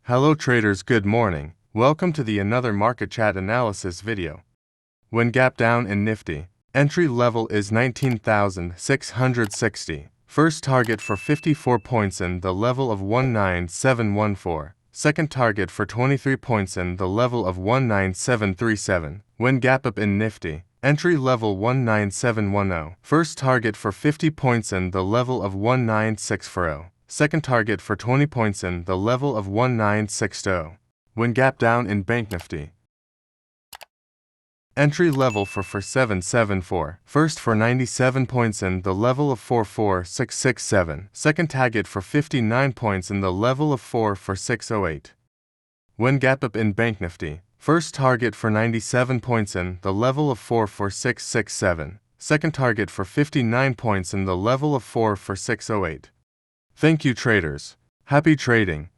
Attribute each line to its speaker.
Speaker 1: Hello traders, good morning. Welcome to the another market chat analysis video. When gap down in Nifty, entry level is 19,660. First target for 54 points in the level of 19714. Second target for 23 points in the level of 19737. When gap up in Nifty, entry level 19710. First target for 50 points in the level of 19640. Second target for 20 points in the level of 1960. When gap down in Bank Nifty, entry level for 4774. First for 97 points in the level of 44667. Second target for 59 points in the level of 44608. When gap up in Bank Nifty, first target for 97 points in the level of 44667. Second target for 59 points in the level of 44608. Thank you traders. Happy trading.